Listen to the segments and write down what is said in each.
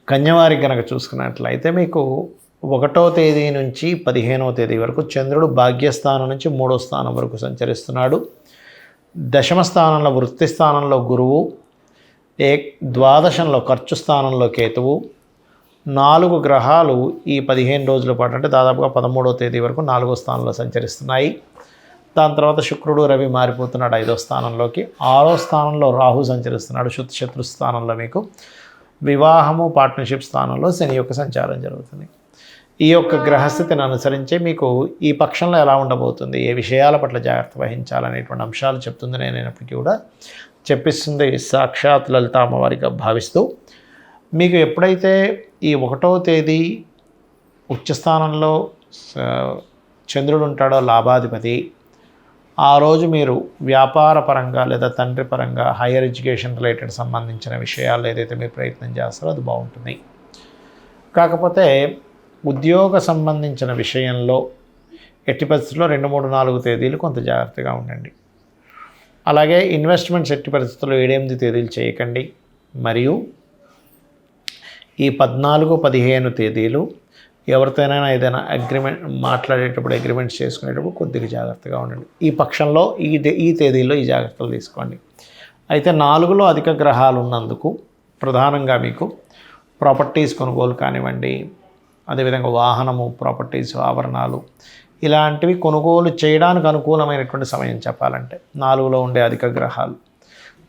కన్యవారి కనుక చూసుకున్నట్లయితే మీకు 1వ తేదీ నుంచి 15వ తేదీ వరకు చంద్రుడు భాగ్యస్థానం నుంచి 3వ స్థానం వరకు సంచరిస్తున్నాడు. దశమ స్థానంలో వృత్తి స్థానంలో గురువు, ద్వాదశంలో ఖర్చు స్థానంలో కేతువు. 4 గ్రహాలు ఈ 15 రోజుల పాటు అంటే దాదాపుగా 13వ తేదీ వరకు 4వ స్థానంలో సంచరిస్తున్నాయి. దాని తర్వాత శుక్రుడు రవి మారిపోతున్నాడు 5వ స్థానంలోకి. 6వ స్థానంలో రాహు సంచరిస్తున్నాడు శత్రు స్థానంలో. మీకు వివాహము పార్ట్నర్షిప్ స్థానంలో శని యొక్క సంచారం జరుగుతుంది. ఈ యొక్క గ్రహస్థితిని అనుసరించి మీకు ఈ పక్షంలో ఎలా ఉండబోతుంది, ఏ విషయాల పట్ల జాగ్రత్త వహించాలనేటువంటి అంశాలు చెప్తుంది. నేనైనప్పటికీ కూడా చెప్పిస్తుంది సాక్షాత్ లలిత అమ్మవారిగా భావిస్తూ, మీకు ఎప్పుడైతే ఈ 1వ తేదీ ఉచ్చస్థానంలో చంద్రుడు ఉంటాడో లాభాధిపతి, ఆ రోజు మీరు వ్యాపార పరంగా లేదా తండ్రి పరంగా హైయర్ ఎడ్యుకేషన్ రిలేటెడ్ సంబంధించిన విషయాలు ఏదైతే మీరు ప్రయత్నం చేస్తారో అది బాగుంటుంది. కాకపోతే ఉద్యోగ సంబంధించిన విషయంలో ఎట్టి పరిస్థితుల్లో 2, 3, 4 తేదీలు కొంత జాగ్రత్తగా ఉండండి. అలాగే ఇన్వెస్ట్మెంట్స్ ఎట్టి పరిస్థితుల్లో 7, 8 తేదీలు చేయకండి. మరియు ఈ 14, 15 తేదీలు ఎవరితోనైనా ఏదైనా అగ్రిమెంట్ మాట్లాడేటప్పుడు అగ్రిమెంట్స్ చేసుకునేటప్పుడు కొద్దిగా జాగ్రత్తగా ఉండండి. ఈ పక్షంలో ఈ తేదీల్లో ఈ జాగ్రత్తలు తీసుకోండి. అయితే 4లో అధిక గ్రహాలు ఉన్నందుకు ప్రధానంగా మీకు ప్రాపర్టీస్ కొనుగోలు కానివ్వండి, అదేవిధంగా వాహనము, ప్రాపర్టీస్, ఆభరణాలు ఇలాంటివి కొనుగోలు చేయడానికి అనుకూలమైనటువంటి సమయం చెప్పాలంటే 4లో ఉండే అధిక గ్రహాలు.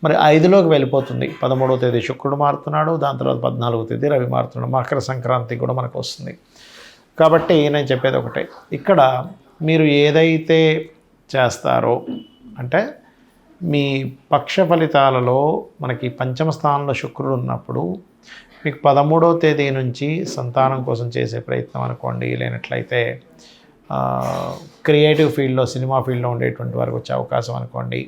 మరి 5లోకి వెళ్ళిపోతుంది. 13వ తేదీ శుక్రుడు మారుతున్నాడు, దాని తర్వాత 14వ తేదీ రవి మారుతున్నాడు. మకర సంక్రాంతి కూడా మనకు వస్తుంది. కాబట్టి నేను చెప్పేది ఒకటే, ఇక్కడ మీరు ఏదైతే చేస్తారో అంటే మీ పక్ష ఫలితాలలో మనకి పంచమ స్థానంలో శుక్రుడు ఉన్నప్పుడు మీకు 13వ తేదీ నుంచి సంతానం కోసం చేసే ప్రయత్నం అనుకోండి, లేనట్లయితే క్రియేటివ్ ఫీల్డ్లో సినిమా ఫీల్డ్లో ఉండేటువంటి వరకు వచ్చే అవకాశం అనుకోండి,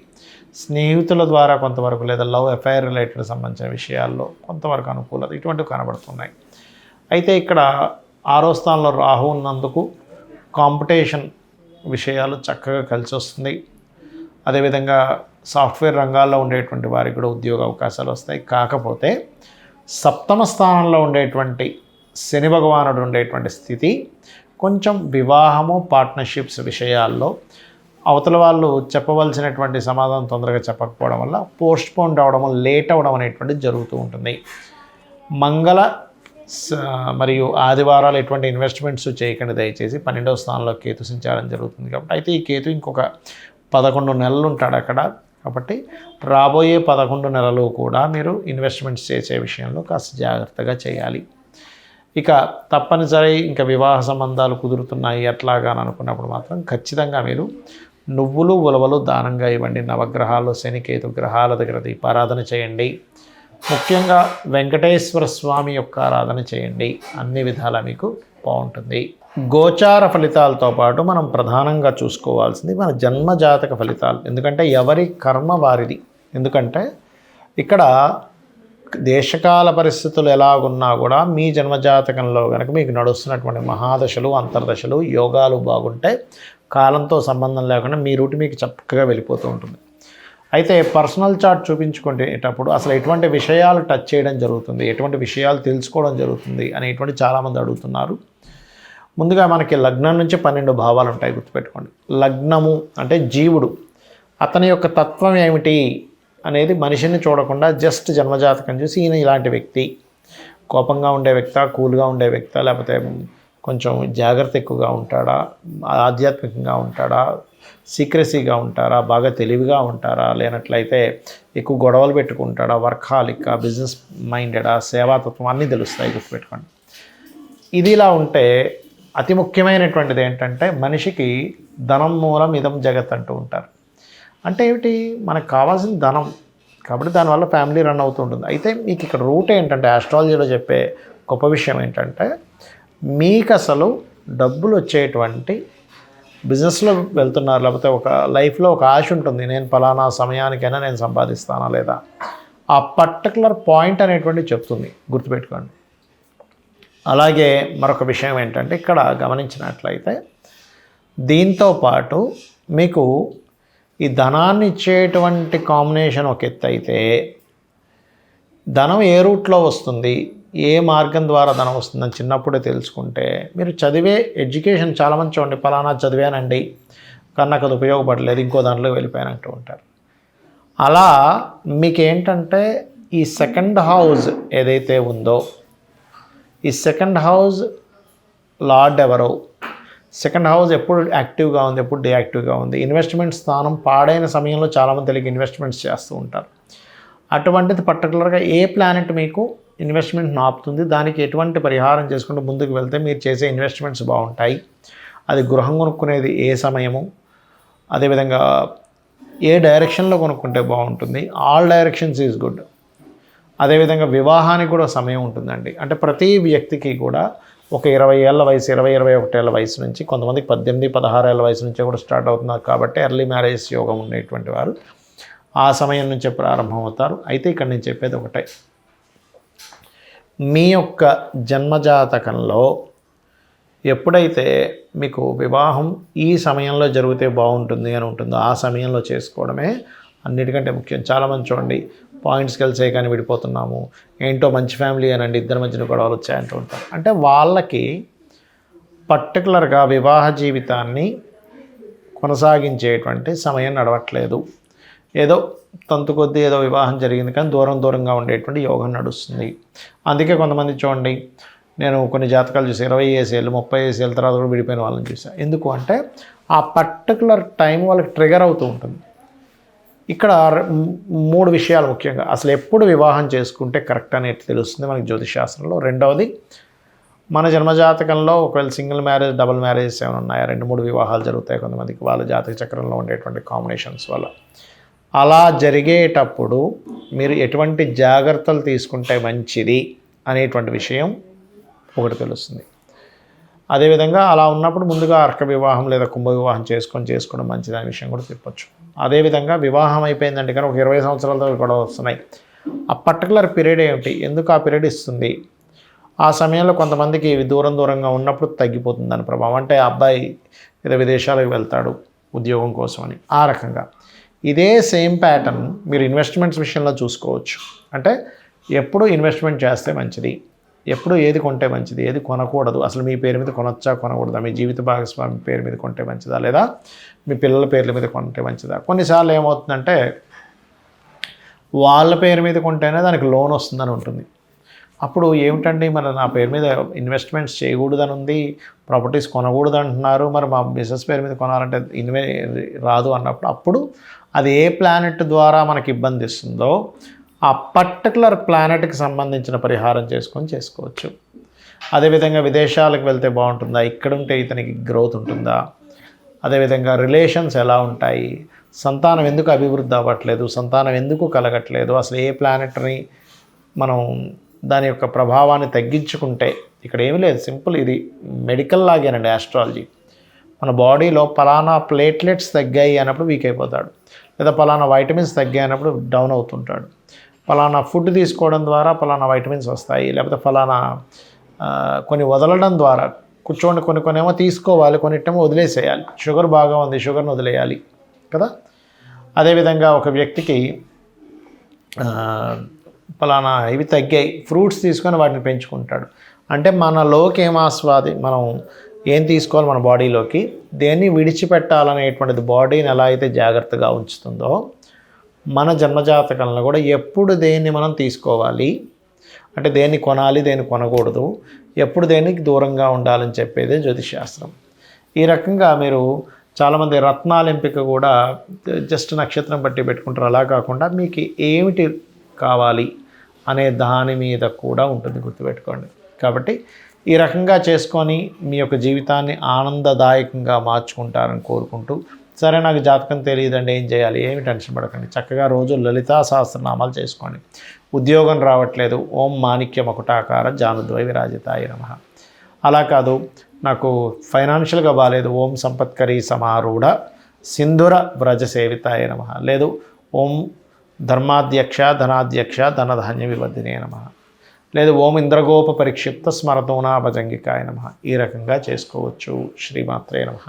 స్నేహితుల ద్వారా కొంతవరకు లేదా లవ్ అఫైర్ రిలేటెడ్ సంబంధించిన విషయాల్లో కొంతవరకు అనుకూలత ఇటువంటివి కనబడుతున్నాయి. అయితే ఇక్కడ 6వ స్థానంలో రాహు ఉన్నందుకు కాంపిటీషన్ విషయాలు చక్కగా కలిసి వస్తుంది. అదేవిధంగా సాఫ్ట్వేర్ రంగాల్లో ఉండేటువంటి వారికి కూడా ఉద్యోగ అవకాశాలు వస్తాయి. కాకపోతే 7వ స్థానంలో ఉండేటువంటి శని భగవానుడు ఉండేటువంటి స్థితి కొంచెం వివాహము పార్ట్నర్షిప్స్ విషయాల్లో అవతల వాళ్ళు చెప్పవలసినటువంటి సమాధానం తొందరగా చెప్పకపోవడం వల్ల పోస్ట్పోన్ అవడం, లేట్ అవ్వడం అనేటువంటిది జరుగుతూ ఉంటుంది. మంగళ మరియు ఆదివారాలు ఎటువంటి ఇన్వెస్ట్మెంట్స్ చేయకండి దయచేసి. 12వ స్థానంలో కేతు సంచారం జరుగుతుంది కాబట్టి. అయితే ఈ కేతు ఇంకొక 11 నెలలు ఉంటాడు అక్కడ. కాబట్టి రాబోయే 11 నెలలు కూడా మీరు ఇన్వెస్ట్మెంట్స్ చేసే విషయంలో కాస్త జాగ్రత్తగా చేయాలి. ఇక తప్పనిసరి ఇంకా వివాహ సంబంధాలు కుదురుతున్నాయి అట్లాగా అని అనుకున్నప్పుడు మాత్రం ఖచ్చితంగా మీరు నువ్వులు ఉలవలు దానంగా ఇవ్వండి. నవగ్రహాల్లో శని కేతు గ్రహాల దగ్గర దీపారాధన చేయండి. ముఖ్యంగా వెంకటేశ్వర స్వామి యొక్క ఆరాధన చేయండి. అన్ని విధాలా మీకు బాగుంటుంది. గోచార ఫలితాలతో పాటు మనం ప్రధానంగా చూసుకోవాల్సింది మన జన్మజాతక ఫలితాలు. ఎందుకంటే ఎవరి కర్మ వారిది. ఎందుకంటే ఇక్కడ దేశకాల పరిస్థితులు ఎలాగున్నా కూడా మీ జన్మజాతకంలో కనుక మీకు నడుస్తున్నటువంటి మహాదశలు, అంతర్దశలు, యోగాలు బాగుంటే కాలంతో సంబంధం లేకుండా మీ రూట్ మీకు చక్కగా వెళ్ళిపోతూ ఉంటుంది. అయితే పర్సనల్ చార్ట్ చూపించుకునేటప్పుడు అసలు ఎటువంటి విషయాలు టచ్ చేయడం జరుగుతుంది, ఎటువంటి విషయాలు తెలుసుకోవడం జరుగుతుంది అనేటువంటి చాలామంది అడుగుతున్నారు. ముందుగా మనకి లగ్నం నుంచి 12 భావాలు ఉంటాయి, గుర్తుపెట్టుకోండి. లగ్నము అంటే జీవుడు, అతని యొక్క తత్వం ఏమిటి అనేది మనిషిని చూడకుండా జస్ట్ జన్మజాతకం చూసి ఈయన ఇలాంటి వ్యక్తి, కోపంగా ఉండే వ్యక్త, కూల్గా ఉండే వ్యక్త, లేకపోతే కొంచెం జాగ్రత్త ఎక్కువగా ఉంటాడా, ఆధ్యాత్మికంగా ఉంటాడా, సీక్రెసీగా ఉంటారా, బాగా తెలివిగా ఉంటారా, లేనట్లయితే ఎక్కువ గొడవలు పెట్టుకుంటాడా, వర్కాలిక, బిజినెస్ మైండెడా, సేవాతత్వం అన్నీ తెలుస్తాయి, గుర్తుపెట్టుకోండి. ఇది ఇలా ఉంటే అతి ముఖ్యమైనటువంటిది ఏంటంటే మనిషికి ధనం మూలం ఇదం జగత్ అంటూ ఉంటారు. అంటే ఏమిటి, మనకు కావాల్సిన ధనం కాబట్టి దానివల్ల ఫ్యామిలీ రన్ అవుతూ ఉంటుంది. అయితే మీకు ఇక్కడ రూట్ ఏంటంటే ఆస్ట్రాలజీలో చెప్పే గొప్ప విషయం ఏంటంటే మీకు అసలు డబ్బులు వచ్చేటువంటి బిజినెస్లో వెళ్తున్నారు, లేకపోతే ఒక లైఫ్లో ఒక ఆశ ఉంటుంది, నేను ఫలానా సమయానికైనా నేను సంపాదిస్తానా లేదా, ఆ పర్టికులర్ పాయింట్ అనేటువంటి చెప్తుంది, గుర్తుపెట్టుకోండి. అలాగే మరొక విషయం ఏంటంటే ఇక్కడ గమనించినట్లయితే దీంతో పాటు మీకు ఈ ధనాన్ని ఇచ్చేటువంటి కాంబినేషన్ ఒక ఎత్తు అయితే ధనం ఏ రూట్లో వస్తుంది, ఏ మార్గం ద్వారా ధనం వస్తుందని చిన్నప్పుడే తెలుసుకుంటే మీరు చదివే ఎడ్యుకేషన్ చాలామంది చూడండి, పలానా చదివానండి కానీ నాకు అది ఉపయోగపడలేదు, ఇంకో దాంట్లో వెళ్ళిపోయానంటూ ఉంటారు. అలా మీకేంటంటే ఈ సెకండ్ హౌస్ ఏదైతే ఉందో, ఈ సెకండ్ హౌస్ లార్డ్ ఎవరో, సెకండ్ హౌస్ ఎప్పుడు యాక్టివ్గా ఉంది, ఎప్పుడు డియాక్టివ్గా ఉంది, ఇన్వెస్ట్మెంట్ స్థానం పాడైన సమయంలో చాలామంది తెలియక ఇన్వెస్ట్మెంట్స్ చేస్తూ ఉంటారు. అటువంటిది పర్టికులర్గా ఏ ప్లానెట్ మీకు ఇన్వెస్ట్మెంట్ ఆపుతుంది, దానికి ఎటువంటి పరిహారం చేసుకుంటూ ముందుకు వెళ్తే మీరు చేసే ఇన్వెస్ట్మెంట్స్ బాగుంటాయి. అది గృహం కొనుక్కునేది ఏ సమయము, అదేవిధంగా ఏ డైరెక్షన్లో కొనుక్కుంటే బాగుంటుంది, ఆల్ డైరెక్షన్స్ ఈజ్ గుడ్. అదేవిధంగా వివాహానికి కూడా సమయం ఉంటుందండి. అంటే ప్రతి వ్యక్తికి కూడా ఒక 20 ఏళ్ళ వయసు, 20-21 ఏళ్ళ వయసు నుంచి, కొంతమందికి 18-16 ఏళ్ళ వయసు నుంచే కూడా స్టార్ట్ అవుతున్నారు. కాబట్టి ఎర్లీ మ్యారేజ్ యోగం ఉండేటువంటి వారు ఆ సమయం నుంచే ప్రారంభమవుతారు. అయితే ఇక్కడ నేను చెప్పేది ఒకటే, మీ యొక్క జన్మజాతకంలో ఎప్పుడైతే మీకు వివాహం ఈ సమయంలో జరిగితే బాగుంటుంది అని ఉంటుందో ఆ సమయంలో చేసుకోవడమే అన్నిటికంటే ముఖ్యం. చాలామంది చూడండి, పాయింట్స్కి కలిసే కానీ విడిపోతున్నాము, ఏంటో మంచి ఫ్యామిలీ అనండి, ఇద్దరి మధ్యన గొడవలు వచ్చాయంటూ ఉంటారు. అంటే వాళ్ళకి పర్టికులర్గా వివాహ జీవితాన్ని కొనసాగించేటువంటి సమయం నడవట్లేదు. ఏదో తంతు కొద్దీ ఏదో వివాహం జరిగింది కానీ దూరంగా ఉండేటువంటి యోగం నడుస్తుంది. అందుకే కొంతమంది చూడండి, నేను కొన్ని జాతకాలు చూసి 20 ఏళ్ళు 30 ఏళ్ళ తర్వాత కూడా విడిపోయిన వాళ్ళని చూసాను. ఎందుకు అంటే ఆ పర్టికులర్ టైం వాళ్ళకి ట్రిగర్ అవుతూ ఉంటుంది. ఇక్కడ 3 విషయాలు ముఖ్యంగా, అసలు ఎప్పుడు వివాహం చేసుకుంటే కరెక్ట్ అనేది తెలుస్తుంది మనకి జ్యోతిషాస్త్రంలో. రెండవది, మన జన్మజాతకంలో ఒకవేళ సింగిల్ మ్యారేజ్, డబుల్ మ్యారేజెస్ ఏమైనా ఉన్నాయా, 2-3 వివాహాలు జరుగుతాయి కొంతమందికి వాళ్ళ జాతక చక్రంలో ఉండేటువంటి కాంబినేషన్స్ వల్ల. అలా జరిగేటప్పుడు మీరు ఎటువంటి జాగ్రత్తలు తీసుకుంటే మంచిది అనేటువంటి విషయం ఒకటి తెలుస్తుంది. అదేవిధంగా అలా ఉన్నప్పుడు ముందుగా అర్క వివాహం లేదా కుంభ వివాహం చేసుకోవడం మంచిది అనే విషయం కూడా చెప్పొచ్చు. అదేవిధంగా వివాహం అయిపోయిందంటే కానీ ఒక 20 సంవత్సరాలతో కూడా వస్తున్నాయి. ఆ పర్టికులర్ పీరియడ్ ఏమిటి, ఎందుకు ఆ పీరియడ్ ఇస్తుంది, ఆ సమయంలో కొంతమందికి దూరంగా ఉన్నప్పుడు తగ్గిపోతుంది దాని ప్రభావం. అంటే ఆ అబ్బాయి ఏదో విదేశాలకు వెళ్తాడు ఉద్యోగం కోసమని, ఆ రకంగా. ఇదే సేమ్ ప్యాటర్న్ మీరు ఇన్వెస్ట్మెంట్స్ విషయంలో చూసుకోవచ్చు. అంటే ఎప్పుడు ఇన్వెస్ట్మెంట్ చేస్తే మంచిది, ఎప్పుడు ఏది కొంటే మంచిది, ఏది కొనకూడదు, అసలు మీ పేరు మీద కొనొచ్చా కొనకూడదా, మీ జీవిత భాగస్వామి పేరు మీద కొంటే మంచిదా, లేదా మీ పిల్లల పేర్ల మీద కొంటే మంచిదా. కొన్నిసార్లు ఏమవుతుందంటే వాళ్ళ పేరు మీద కొంటేనే దానికి లోన్ వస్తుందని ఉంటుంది. అప్పుడు ఏమిటండి, మరి నా పేరు మీద ఇన్వెస్ట్మెంట్స్ చేయకూడదని ఉంది, ప్రాపర్టీస్ కొనకూడదు అంటున్నారు, మరి మా బిజినెస్ పేరు మీద కొనాలంటే రాదు అన్నప్పుడు, అప్పుడు అది ఏ ప్లానెట్ ద్వారా మనకి ఇబ్బంది ఇస్తుందో ఆ పర్టికులర్ ప్లానెట్కి సంబంధించిన పరిహారం చేసుకోవచ్చు. అదేవిధంగా విదేశాలకు వెళ్తే బాగుంటుందా, ఇక్కడ ఉంటే ఇతనికి గ్రోత్ ఉంటుందా, అదేవిధంగా రిలేషన్స్ ఎలా ఉంటాయి, సంతానం ఎందుకు అభివృద్ధి అవ్వట్లేదు, సంతానం ఎందుకు కలగట్లేదు, అసలు ఏ ప్లానెట్ని మనం దాని యొక్క ప్రభావాన్ని తగ్గించుకుంటే, ఇక్కడ ఏమీ లేదు, సింపుల్, ఇది మెడికల్ లాగేనండి ఆస్ట్రాలజీ. మన బాడీలో పలానా ప్లేట్లెట్స్ తగ్గాయి అన్నప్పుడు వీక్ అయిపోతాడు, లేదా పలానా వైటమిన్స్ తగ్గాయి అన్నప్పుడు డౌన్ అవుతుంటాడు, పలానా ఫుడ్ తీసుకోవడం ద్వారా పలానా వైటమిన్స్ వస్తాయి, లేకపోతే పలానా కొన్ని వదలడం ద్వారా కూర్చోండి, కొన్ని ఏమో తీసుకోవాలి, కొన్నిటేమో వదిలేసేయాలి. షుగర్ బాగా ఉంది, షుగర్ని వదిలేయాలి కదా. అదేవిధంగా ఒక వ్యక్తికి పలానా ఇవి తగ్గాయి, ఫ్రూట్స్ తీసుకొని వాటిని పెంచుకుంటాడు. అంటే మనలోకి మనం ఏం తీసుకోవాలి, మన బాడీలోకి దేన్ని విడిచిపెట్టాలనేటువంటిది బాడీని ఎలా అయితే జాగ్రత్తగా ఉంచుతుందో, మన జన్మజాతకంలో కూడా ఎప్పుడు దేన్ని మనం తీసుకోవాలి, అంటే దేన్ని కొనాలి, దేన్ని కొనకూడదు, ఎప్పుడు దేనికి దూరంగా ఉండాలని చెప్పేదే జ్యోతిషాస్త్రం. ఈ రకంగా మీరు చాలామంది రత్నాల ఎంపిక కూడా జస్ట్ నక్షత్రం బట్టి పెట్టుకుంటారు. అలా కాకుండా మీకు ఏమిటి కావాలి అనే దాని మీద కూడా ఉంటుంది, గుర్తుపెట్టుకోండి. కాబట్టి ఈ రకంగా చేసుకొని మీ యొక్క జీవితాన్ని ఆనందదాయకంగా మార్చుకుంటారని కోరుకుంటూ, సరే నాకు జాతకం తెలియదండి ఏం చేయాలి, ఏమి టెన్షన్ పడకండి, చక్కగా రోజు లలితా సహస్రనామాలు చేసుకోండి. ఉద్యోగం రావట్లేదు, ఓం మాణిక్య మకుటాకార జానుద్వై విరాజితాయ నమః. అలా కాదు, నాకు ఫైనాన్షియల్గా బాగాలేదు, ఓం సంపత్కరీ సమారూఢ సింధుర వ్రజ సేవితాయ నమః. లేదు, ఓం ధర్మాధ్యక్ష ధనాధ్యక్ష ధనధాన్య వివర్ధినే నమః. లేదు, ఓం ఇంద్రగోప పరిక్షిప్త స్మరతోనా భజంగికాయ నమః. ఈ రకంగా చేసుకోవచ్చు. శ్రీమాత్రే నమః.